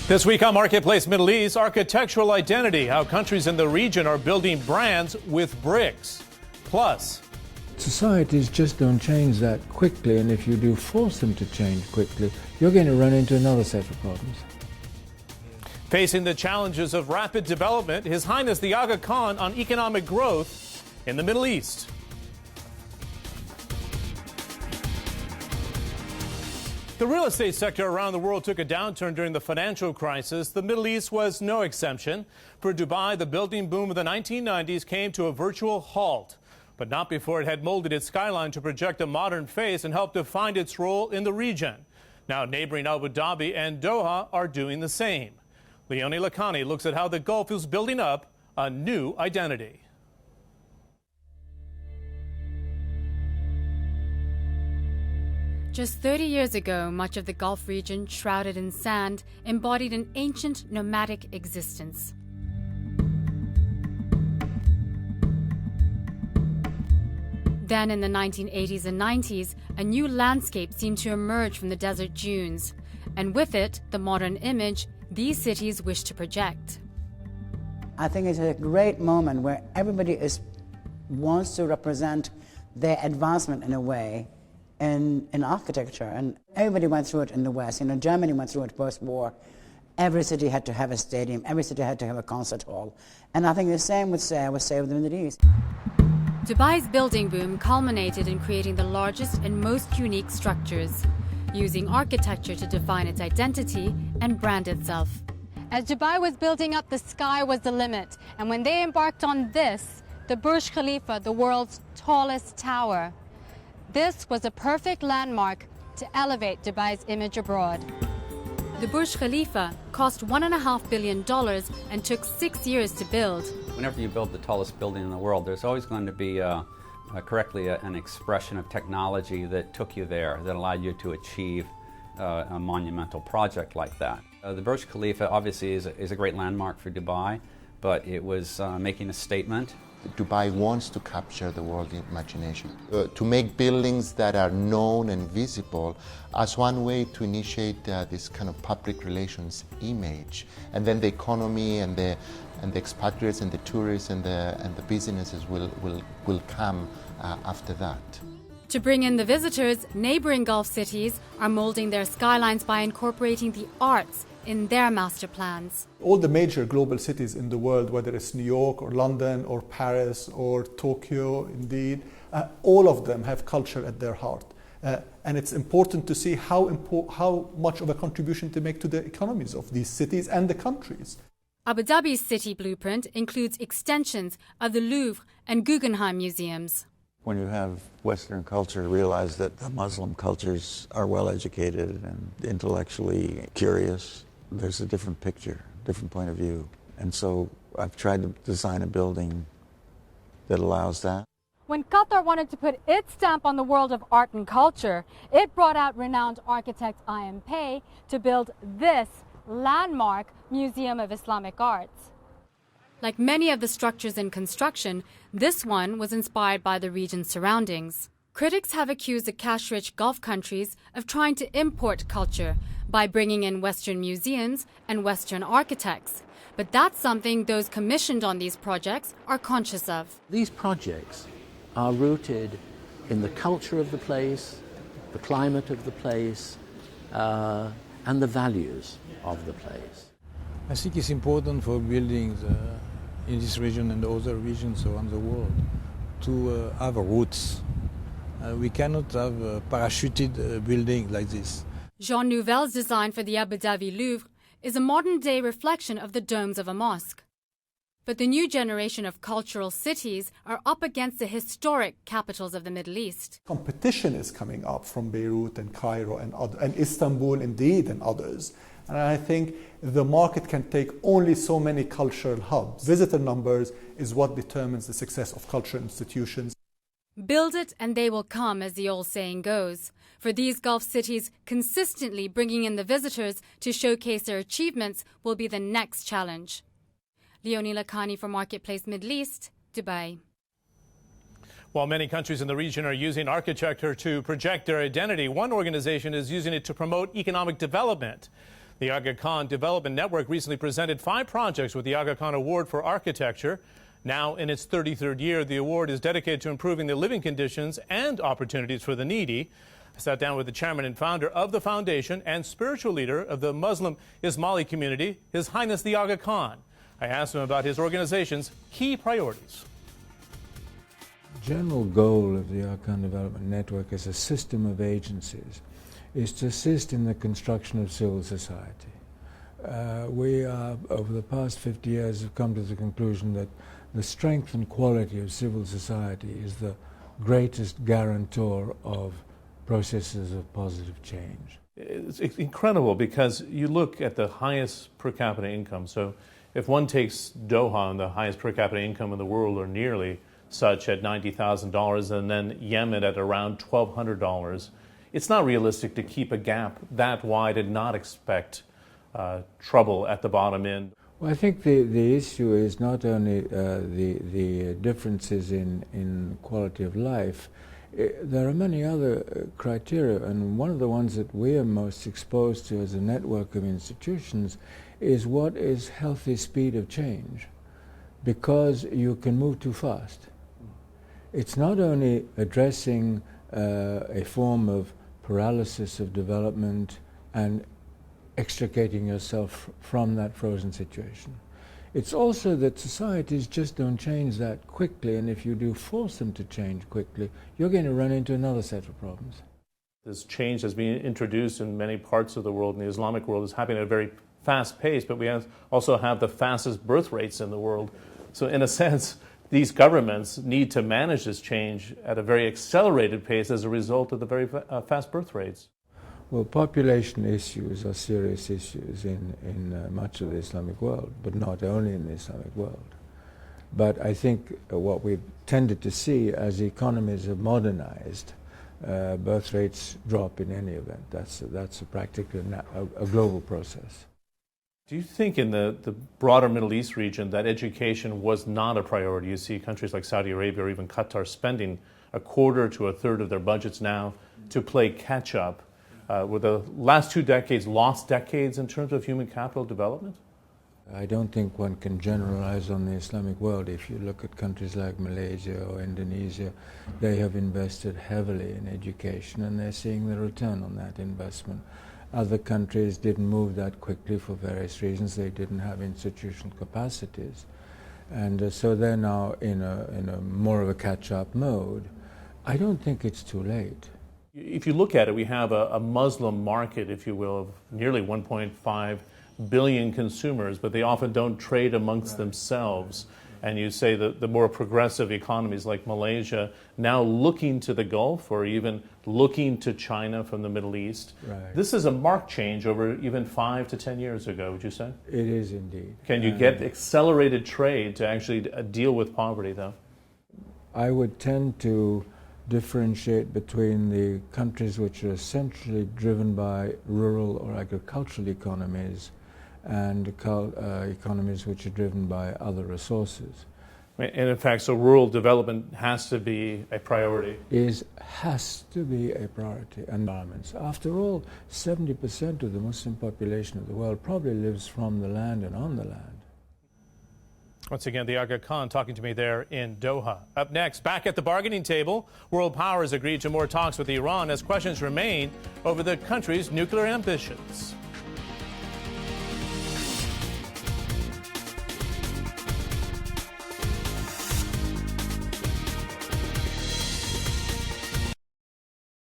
This week on Marketplace Middle East, architectural identity, how countries in the region are building brands with bricks. Plus, societies just don't change that quickly, and if you do force them to change quickly, you're going to run into another set of problems. facing the challenges of rapid development, His Highness the Aga Khan on economic growth in the Middle East. The real estate sector around the world took a downturn during the financial crisis. The Middle East was no exception. For Dubai, the building boom of the 1990s came to a virtual halt, but not before it had molded its skyline to project a modern face and help define its role in the region. Now neighboring Abu Dhabi and Doha are doing the same. Leonie Lakhani looks at how the Gulf is building up a new identity. Just 30 years ago, much of the Gulf region, shrouded in sand, embodied an ancient nomadic existence. Then in the 1980s and 90s, a new landscape seemed to emerge from the desert dunes, and with it, the modern image these cities wish to project. I think it's a great moment where everybody wants to represent their advancement in a way in architecture, and everybody went through it in the West. You know, Germany went through it post-war. Every city had to have a stadium, every city had to have a concert hall, and I think the same would say with the Middle East. Dubai's building boom culminated in creating the largest and most unique structures, using architecture to define its identity and brand itself. As Dubai was building up, the sky was the limit, and when they embarked on this, the Burj Khalifa, the world's tallest tower, this was a perfect landmark to elevate Dubai's image abroad. The Burj Khalifa cost $1.5 billion and took 6 years to build. Whenever you build the tallest building in the world, there's always going to be an expression of technology that took you there, that allowed you to achieve a monumental project like that. The Burj Khalifa obviously is a great landmark for Dubai, but it was making a statement. Dubai wants to capture the world imagination, to make buildings that are known and visible as one way to initiate this kind of public relations image, and then the economy and the expatriates and the tourists and the businesses will come after that. To bring in the visitors, neighboring Gulf cities are molding their skylines by incorporating the arts in their master plans. All the major global cities in the world, whether it's New York or London or Paris or Tokyo, indeed, all of them have culture at their heart. And it's important to see how much of a contribution to make to the economies of these cities and the countries. Abu Dhabi's city blueprint includes extensions of the Louvre and Guggenheim museums. When you have Western culture, realize that the Muslim cultures are well educated and intellectually curious. There's a different picture, different point of view. And so I've tried to design a building that allows that. When Qatar wanted to put its stamp on the world of art and culture, it brought out renowned architect I.M. Pei to build this landmark Museum of Islamic Arts. Like many of the structures in construction, this one was inspired by the region's surroundings. Critics have accused the cash-rich Gulf countries of trying to import culture by bringing in Western museums and Western architects. But that's something those commissioned on these projects are conscious of. These projects are rooted in the culture of the place, the climate of the place, and the values of the place. I think it's important for buildings in this region and other regions around the world to have roots. We cannot have a parachuted building like this. Jean Nouvel's design for the Abu Dhabi Louvre is a modern-day reflection of the domes of a mosque. But the new generation of cultural cities are up against the historic capitals of the Middle East. Competition is coming up from Beirut and Cairo and Istanbul, indeed, and others. And I think the market can take only so many cultural hubs. Visitor numbers is what determines the success of cultural institutions. Build it and they will come, as the old saying goes. For these Gulf cities, consistently bringing in the visitors to showcase their achievements will be the next challenge. Leonie Lakhani for Marketplace Middle East, Dubai. While many countries in the region are using architecture to project their identity, one organization is using it to promote economic development. The Aga Khan Development Network recently presented 5 projects with the Aga Khan Award for Architecture. Now in its 33rd year, the award is dedicated to improving the living conditions and opportunities for the needy. I sat down with the chairman and founder of the foundation and spiritual leader of the Muslim Ismaili community, His Highness the Aga Khan. I asked him about his organization's key priorities. The general goal of the Aga Khan Development Network as a system of agencies is to assist in the construction of civil society. We over the past 50 years, have come to the conclusion that the strength and quality of civil society is the greatest guarantor of processes of positive change. It's incredible because you look at the highest per capita income. So if one takes Doha, and the highest per capita income in the world, or nearly such, at $90,000, and then Yemen at around $1,200, it's not realistic to keep a gap that wide and not expect trouble at the bottom end. Well, I think the issue is not only the differences in quality of life. There are many other criteria, and one of the ones that we are most exposed to as a network of institutions is what is healthy speed of change, because you can move too fast. It's not only addressing a form of paralysis of development and extricating yourself from that frozen situation. It's also that societies just don't change that quickly, and if you do force them to change quickly, you're going to run into another set of problems. This change that's being introduced in many parts of the world, in the Islamic world, is happening at a very fast pace, but we also have the fastest birth rates in the world. So in a sense, these governments need to manage this change at a very accelerated pace as a result of the very fast birth rates. Well, population issues are serious issues in much of the Islamic world, but not only in the Islamic world. But I think what we've tended to see as economies have modernized, birth rates drop in any event. That's practically a global process. Do you think in the broader Middle East region that education was not a priority? You see countries like Saudi Arabia or even Qatar spending a quarter to a third of their budgets now to play catch-up. Were the last 2 decades lost decades in terms of human capital development? I don't think one can generalize on the Islamic world. If you look at countries like Malaysia or Indonesia, they have invested heavily in education and they're seeing the return on that investment. Other countries didn't move that quickly for various reasons. They didn't have institutional capacities. And so they're now in a more of a catch-up mode. I don't think it's too late. If you look at it, we have a Muslim market, if you will, of nearly 1.5 billion consumers, but they often don't trade amongst themselves. And you say that the more progressive economies like Malaysia now looking to the Gulf or even looking to China from the Middle East. Right. This is a marked change over even 5 to 10 years ago, would you say? It is indeed. Can you get accelerated trade to actually deal with poverty, though? I would tend to differentiate between the countries which are essentially driven by rural or agricultural economies and economies which are driven by other resources. And in fact, so rural development has to be a priority. Has to be a priority. Environments. After all, 70% of the Muslim population of the world probably lives from the land and on the land. Once again, the Aga Khan talking to me there in Doha. Up next, back at the bargaining table, world powers agreed to more talks with Iran as questions remain over the country's nuclear ambitions.